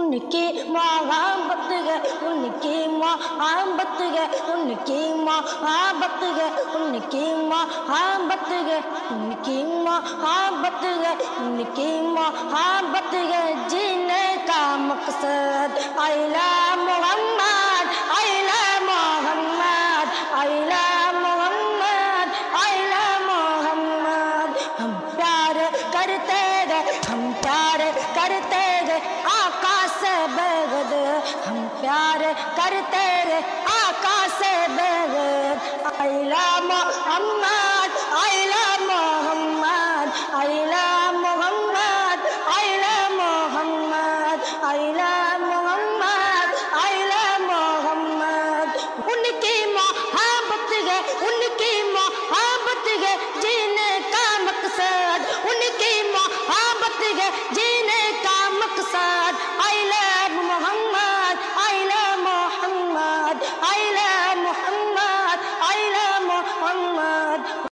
ان کی محبت ہے، ان کی محبت ہے، ان کی محبت ہے، ان کی محبت ہے، ان کی محبت ہے، ان کی محبت ہے، جینے کا مقصد آئلہ محمد، آئلہ محمد، آئلہ محمد، آئلہ محمد۔ ہم پیار کرتے گئے، ہم پیار کرتے گئے آقا سے بغد، ہم پیار کرتے گئے آقا سے بغد، آئلہ محمد،